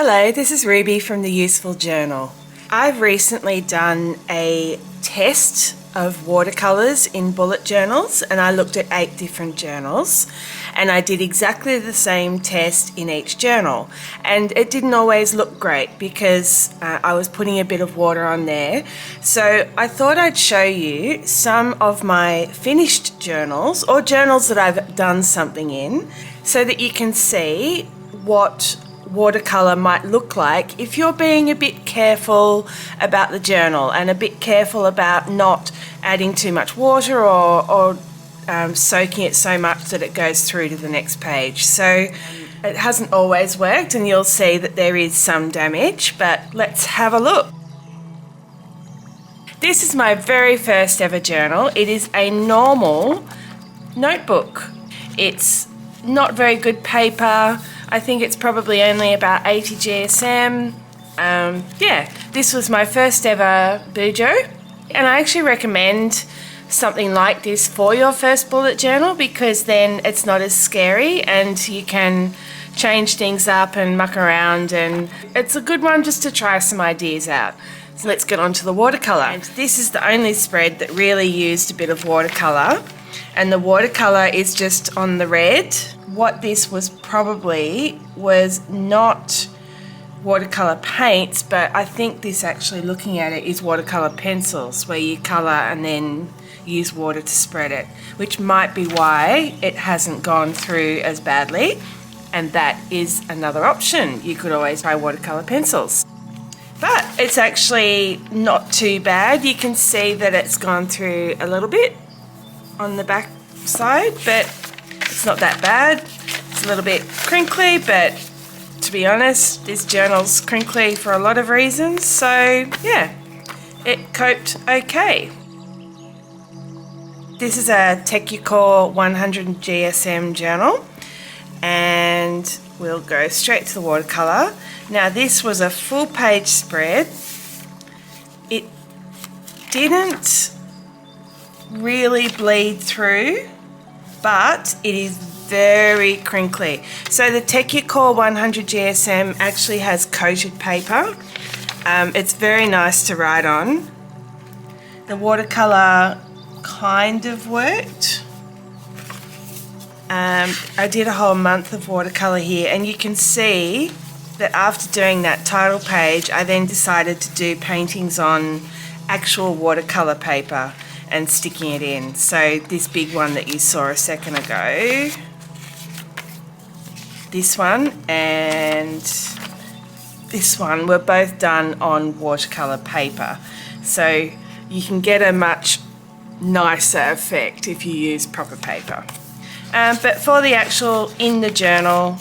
Hello, this is Ruby from the Useful Journal. I've recently done a test of watercolours in bullet journals, and I looked at 8 different journals, and I did exactly the same test in each journal, and it didn't always look great because I was putting a bit of water on there. So I thought I'd show you some of my finished journals, or journals that I've done something in, so that you can see what watercolour might look like if you're being a bit careful about the journal and a bit careful about not adding too much water or soaking it so much that it goes through to the next page. So it hasn't always worked, and you'll see that there is some damage, but let's have a look. This is my very first ever journal. It is a normal notebook. It's not very good paper. I think it's probably only about 80 GSM. This was my first ever Bujo, and I actually recommend something like this for your first bullet journal because then it's not as scary and you can change things up and muck around, and it's a good one just to try some ideas out. So let's get on to the watercolour. And this is the only spread that really used a bit of watercolour, and the watercolour is just on the red. What this was probably was not watercolour paints, but I think this, actually looking at it, is watercolour pencils where you colour and then use water to spread it, which might be why it hasn't gone through as badly, and that is another option. You could always try watercolour pencils. But it's actually not too bad. You can see that it's gone through a little bit on the back side, but it's not that bad. It's a little bit crinkly, but to be honest, this journal's crinkly for a lot of reasons, so yeah, it coped okay. This is a Tecucore 100 GSM journal, and we'll go straight to the watercolour. Now this was a full page spread. It didn't really bleed through, but it is very crinkly. So the Tecucore 100 GSM actually has coated paper. It's very nice to write on. The watercolour kind of worked. I did a whole month of watercolour here, and you can see that after doing that title page, I then decided to do paintings on actual watercolour paper and sticking it in. So this big one that you saw a second ago, this one and this one were both done on watercolour paper. So you can get a much nicer effect if you use proper paper. But for the actual in the journal,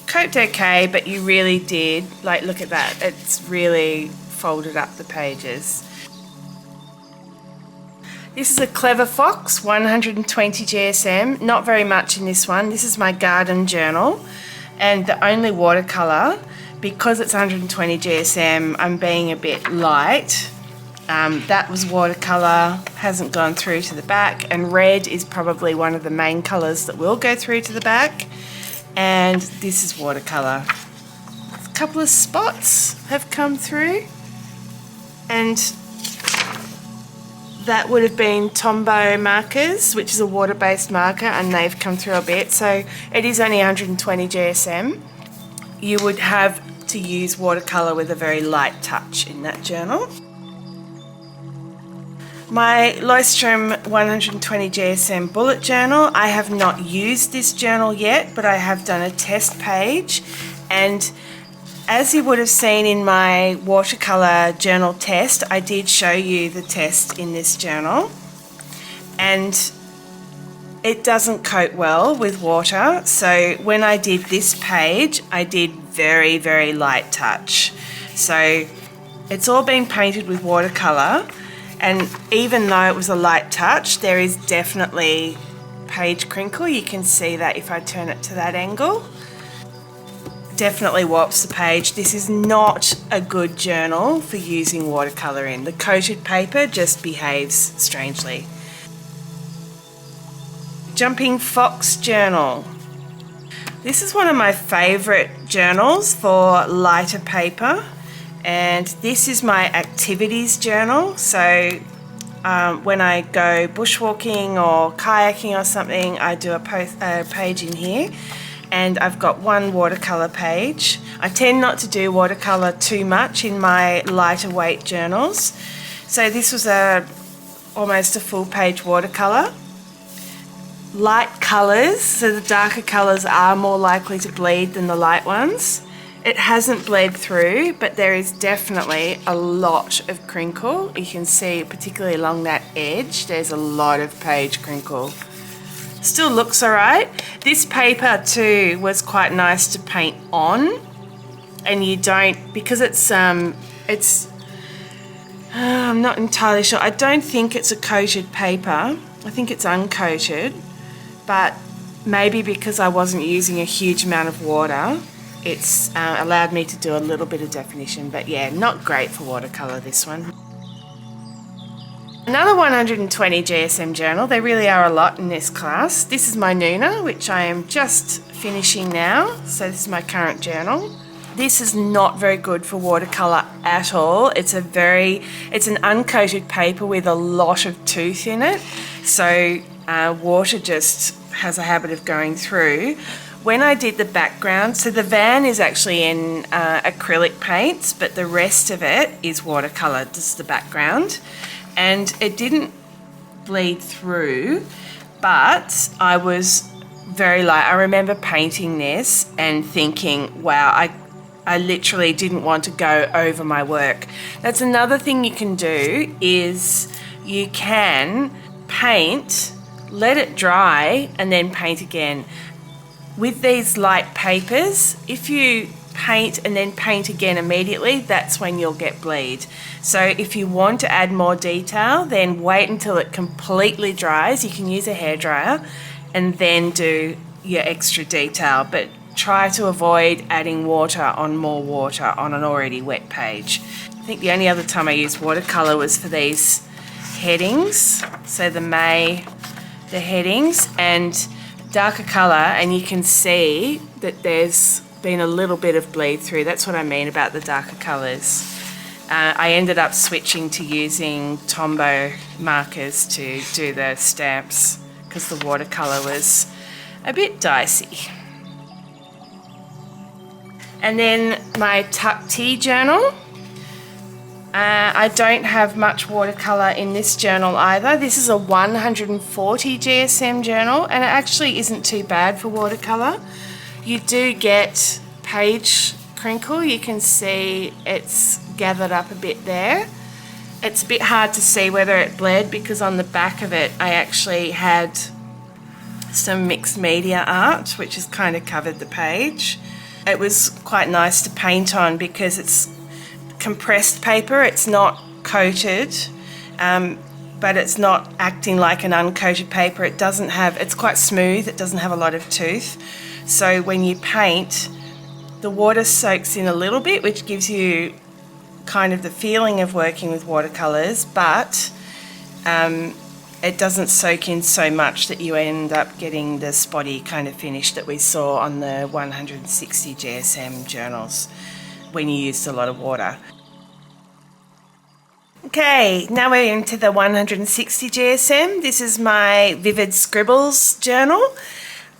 coped okay, but you really did, like, look at that, it's really folded up the pages. This is a Clever Fox 120 GSM, not very much in this one. This is my garden journal, and the only watercolour, because it's 120 GSM, I'm being a bit light. That was watercolour, hasn't gone through to the back, and red is probably one of the main colours that will go through to the back, and this is watercolour. A couple of spots have come through, and that would have been Tombow markers, which is a water-based marker, and they've come through a bit. So it is only 120 GSM. You would have to use watercolour with a very light touch in that journal. My Leuchtturm 120 GSM bullet journal, I have not used this journal yet, but I have done a test page, and as you would have seen in my watercolour journal test, I did show you the test in this journal, and it doesn't coat well with water. So when I did this page, I did very, very light touch. So it's all been painted with watercolour, and even though it was a light touch, there is definitely page crinkle. You can see that if I turn it to that angle. Definitely warps the page. This is not a good journal for using watercolour in. The coated paper just behaves strangely. Jumping Fox journal. This is one of my favourite journals for lighter paper, and this is my activities journal. So when I go bushwalking or kayaking or something, I do a page in here, and I've got one watercolour page. I tend not to do watercolour too much in my lighter weight journals. So this was almost a full page watercolour. Light colours, so the darker colours are more likely to bleed than the light ones. It hasn't bled through, but there is definitely a lot of crinkle. You can see, particularly along that edge, there's a lot of page crinkle. Still looks alright. This paper too was quite nice to paint on, and you don't, because I'm not entirely sure. I don't think it's a coated paper. I think it's uncoated. But maybe because I wasn't using a huge amount of water, it's allowed me to do a little bit of definition. But yeah, not great for watercolour, this one. Another 120 GSM journal. There really are a lot in this class. This is my Nuna, which I am just finishing now. So this is my current journal. This is not very good for watercolour at all. It's an uncoated paper with a lot of tooth in it. So water just has a habit of going through. When I did the background, so the van is actually in acrylic paints, but the rest of it is watercolour, just the background. And it didn't bleed through, but I was very light. I remember painting this and thinking, wow, I literally didn't want to go over my work. That's another thing you can do, is you can paint, let it dry, and then paint again. With these light papers, if you paint and then paint again immediately, that's when you'll get bleed. So if you want to add more detail, then wait until it completely dries. You can use a hairdryer and then do your extra detail, but try to avoid adding water on an already wet page. I think the only other time I used watercolour was for these headings, so the headings, and darker colour, and you can see that there's been a little bit of bleed through. That's what I mean about the darker colours. I ended up switching to using Tombow markers to do the stamps because the watercolour was a bit dicey. And then my Tuck Tea journal. I don't have much watercolour in this journal either. This is a 140 GSM journal, and it actually isn't too bad for watercolour. You do get page crinkle. You can see it's gathered up a bit there. It's a bit hard to see whether it bled because on the back of it I actually had some mixed media art which has kind of covered the page. It was quite nice to paint on because it's compressed paper, it's not coated, but it's not acting like an uncoated paper. It's quite smooth, it doesn't have a lot of tooth. So when you paint, the water soaks in a little bit, which gives you kind of the feeling of working with watercolours, but it doesn't soak in so much that you end up getting the spotty kind of finish that we saw on the 160 GSM journals when you used a lot of water. Okay, now we're into the 160 GSM. This is my Vivid Scribbles journal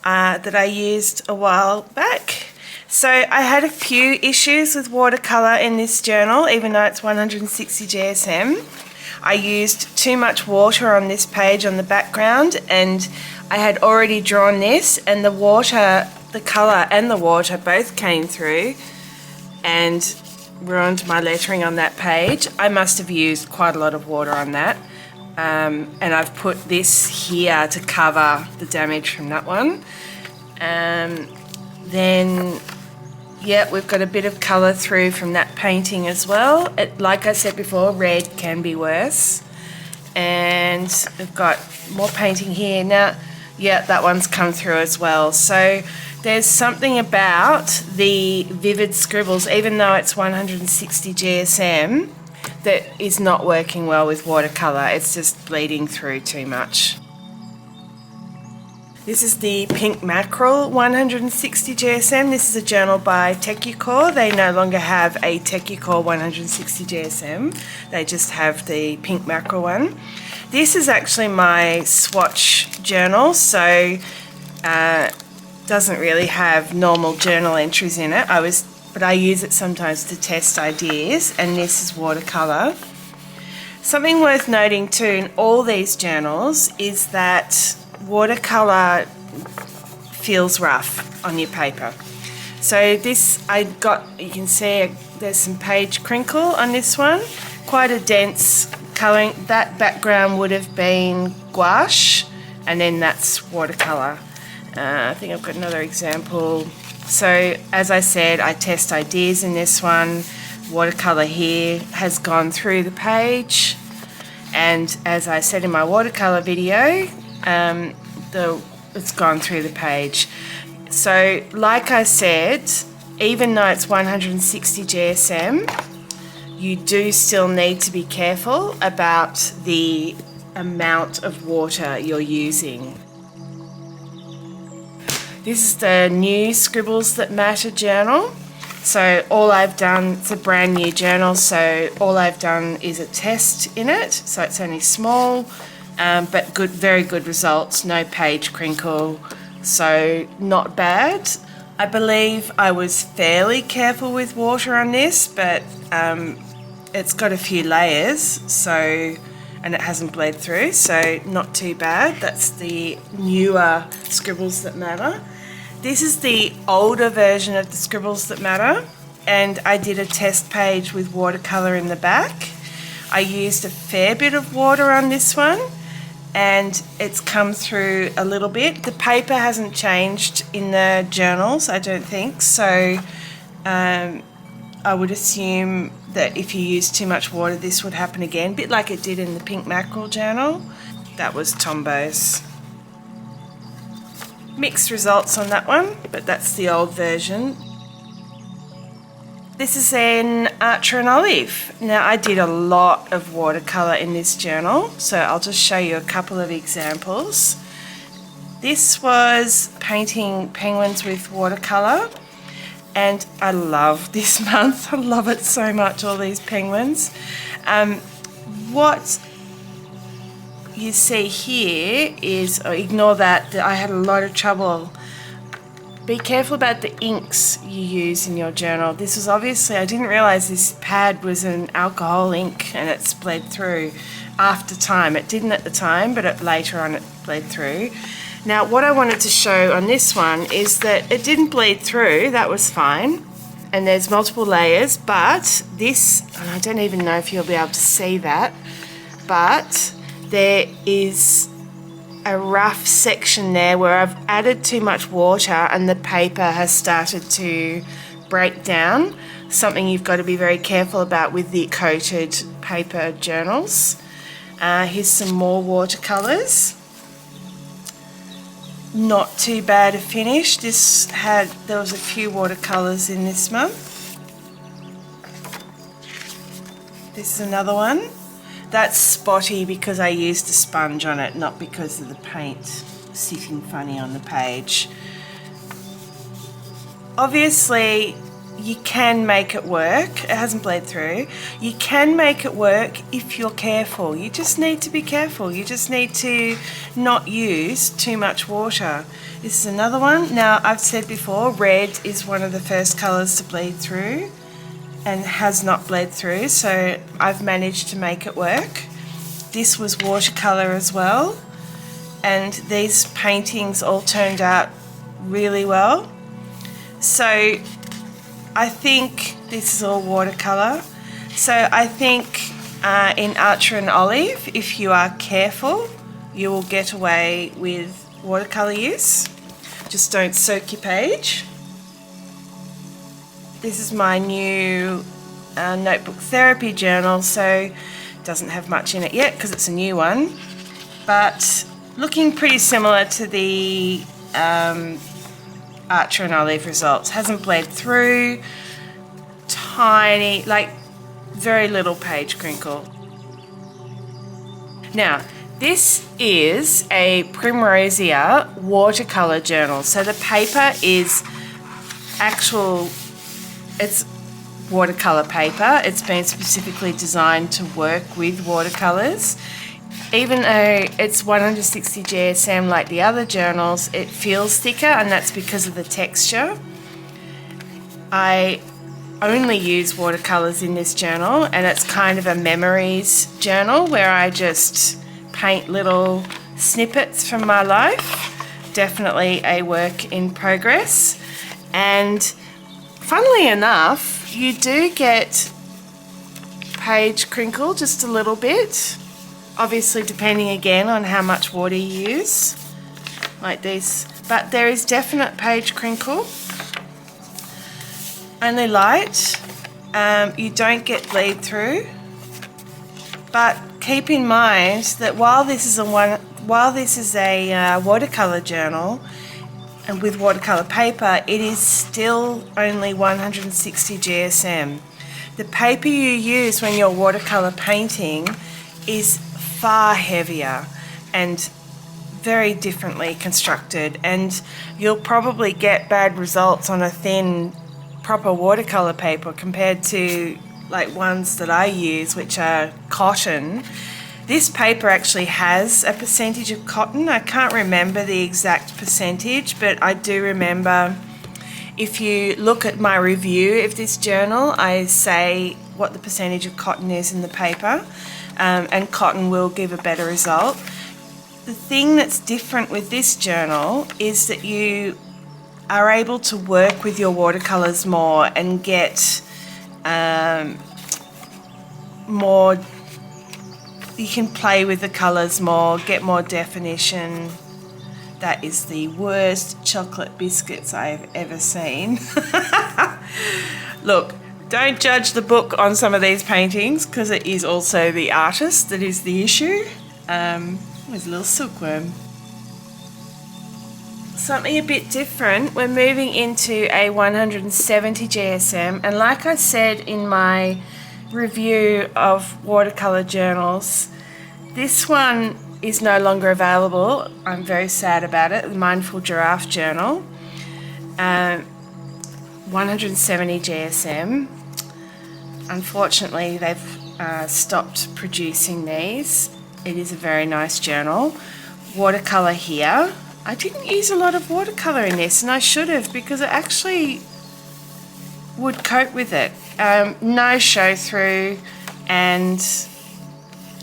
that I used a while back. So I had a few issues with watercolour in this journal, even though it's 160 GSM. I used too much water on this page on the background, and I had already drawn this, and the water, the colour and the water both came through and ruined my lettering on that page. I must have used quite a lot of water on that, and I've put this here to cover the damage from that one. Then yeah, we've got a bit of colour through from that painting as well. Like I said before, red can be worse. And we've got more painting here. Now, yeah, that one's come through as well. So there's something about the Vivid Scribbles, even though it's 160 GSM, that is not working well with watercolour. It's just bleeding through too much. This is the Pink Mackerel 160 GSM. This is a journal by Tecucore. They no longer have a Tecucore 160 GSM. They just have the Pink Mackerel one. This is actually my swatch journal, so doesn't really have normal journal entries in it. But I use it sometimes to test ideas, and this is watercolour. Something worth noting too in all these journals is that watercolour feels rough on your paper. So this, you can see there's some page crinkle on this one, quite a dense colouring. That background would have been gouache, and then that's watercolour. I think I've got another example. So as I said, I test ideas in this one. Watercolour here has gone through the page, and as I said in my watercolour video, it's gone through the page. So like I said, even though it's 160 GSM, you do still need to be careful about the amount of water you're using. This is the new Scribbles That Matter journal. So all I've done, it's a brand new journal, so all I've done is a test in it. So it's only small, but good, very good results, no page crinkle, so not bad. I believe I was fairly careful with water on this, but it's got a few layers, so, and it hasn't bled through, so not too bad. That's the newer Scribbles That Matter. This is the older version of the Scribbles That Matter, and I did a test page with watercolour in the back. I used a fair bit of water on this one, and it's come through a little bit. The paper hasn't changed in the journals, I don't think, so I would assume that if you use too much water, this would happen again, a bit like it did in the Pink Mackerel journal. That was Tombo's. Mixed results on that one, but that's the old version. This is an Archer and Olive. Now I did a lot of watercolour in this journal, so I'll just show you a couple of examples. This was painting penguins with watercolour, and I love this month. I love it so much, all these penguins. What you see here is, ignore that, I had a lot of trouble. Be careful about the inks you use in your journal. This was obviously, I didn't realise this pad was an alcohol ink, and it's bled through after time. It didn't at the time, but later on it bled through. Now what I wanted to show on this one is that it didn't bleed through, that was fine. And there's multiple layers, but this, and I don't even know if you'll be able to see that, but there is a rough section there where I've added too much water and the paper has started to break down. Something you've got to be very careful about with the coated paper journals. Here's some more watercolours. Not too bad a finish. There was a few watercolours in this month. This is another one. That's spotty because I used a sponge on it, not because of the paint sitting funny on the page. Obviously, you can make it work. It hasn't bled through. You can make it work if you're careful. You just need to be careful. You just need to not use too much water. This is another one. Now, I've said before, red is one of the first colours to bleed through and has not bled through, so I've managed to make it work. This was watercolour as well, and these paintings all turned out really well. So I think this is all watercolour. So I think in Archer and Olive, if you are careful, you will get away with watercolour use. Just don't soak your page. This is my new notebook therapy journal, so it doesn't have much in it yet because it's a new one, but looking pretty similar to the Archer and Olive results. Hasn't bled through, tiny, like very little page crinkle. Now, This is a Primrosia watercolour journal. So the paper is it's watercolour paper. It's been specifically designed to work with watercolours. Even though it's 160 GSM like the other journals, it feels thicker, and that's because of the texture. I only use watercolours in this journal, and it's kind of a memories journal where I just paint little snippets from my life. Definitely a work in progress. And funnily enough, you do get page crinkle just a little bit, obviously depending again on how much water you use, like this, but there is definite page crinkle. Only light. You don't get bleed through, but keep in mind that while this is a watercolor journal and with watercolor paper, it is still only 160 GSM. The paper you use when you're watercolor painting is far heavier and very differently constructed, and you'll probably get bad results on a thin proper watercolor paper compared to like ones that I use, which are cotton. This paper actually has a percentage of cotton. I can't remember the exact percentage, but I do remember, if you look at my review of this journal, I say what the percentage of cotton is in the paper, and cotton will give a better result. The thing that's different with this journal is that you are able to work with your watercolors more and get more, you can play with the colors more, get more definition. That is the worst chocolate biscuits I've ever seen. Look, don't judge the book on some of these paintings, because it is also the artist that is the issue. There's a little silkworm. Something a bit different, we're moving into a 170 GSM, and like I said in my review of watercolor journals, this one is no longer available. I'm very sad about it. The Mindful Giraffe journal, 170 GSM. Unfortunately, they've stopped producing these. It is a very nice journal. Watercolor here. I didn't use a lot of watercolor in this, and I should have, because it actually would cope with it. No show through and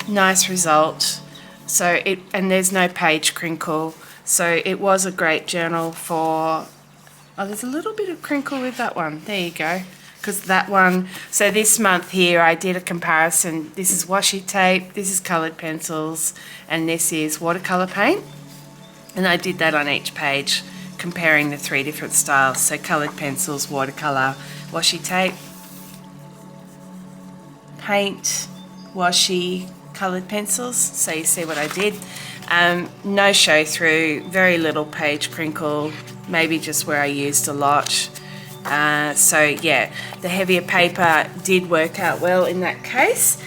nice result. So and there's no page crinkle. So it was a great journal for, oh, there's a little bit of crinkle with that one. There you go. Because that one, so this month here I did a comparison. This is washi tape, this is coloured pencils, and this is watercolour paint. And I did that on each page, comparing the 3 different styles. So coloured pencils, watercolour, washi tape, paint, washi, coloured pencils. So you see what I did. No show through, very little page crinkle, maybe just where I used a lot. So yeah, the heavier paper did work out well in that case.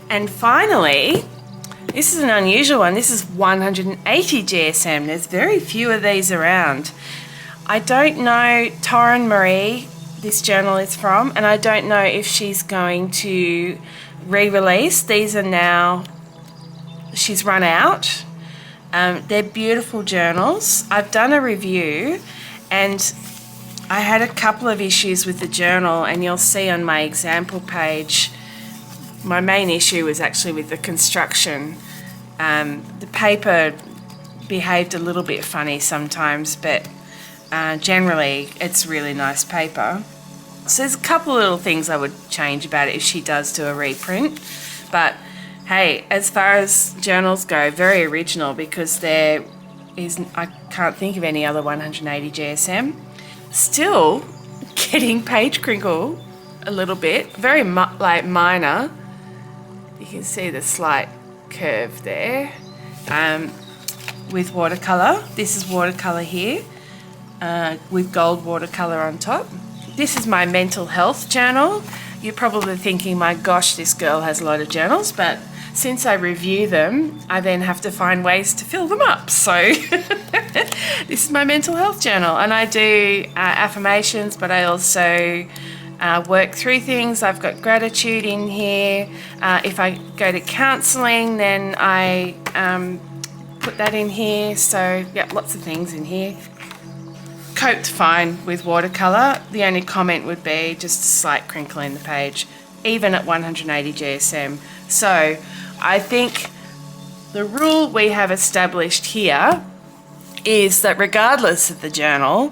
And finally, this is an unusual one. This is 180 GSM. There's very few of these around. I don't know Torrin Marie, this journal is from, and I don't know if she's going to re-release. These are now, she's run out. They're beautiful journals. I've done a review, and I had a couple of issues with the journal, and you'll see on my example page, my main issue was actually with the construction. The paper behaved a little bit funny sometimes, but generally it's really nice paper. So there's a couple of little things I would change about it if she does do a reprint. But hey, as far as journals go, very original, because there is, I can't think of any other 180 GSM. Still getting page crinkle a little bit, very minor. You can see the slight curve there. With watercolour, this is watercolour here, with gold watercolour on top. This is my mental health journal. You're probably thinking, my gosh, this girl has a lot of journals, but since I review them, I then have to find ways to fill them up. So this is my mental health journal, and I do affirmations, but I also work through things. I've got gratitude in here. If I go to counselling, then I put that in here. So yeah, lots of things in here. Coped fine with watercolour. The only comment would be just a slight crinkle in the page, even at 180 GSM. So I think the rule we have established here is that regardless of the journal,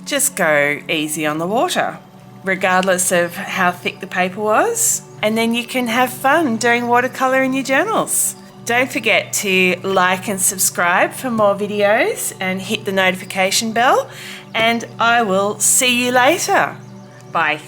just go easy on the water, regardless of how thick the paper was, and then you can have fun doing watercolour in your journals. Don't forget to like and subscribe for more videos and hit the notification bell, and I will see you later. Bye.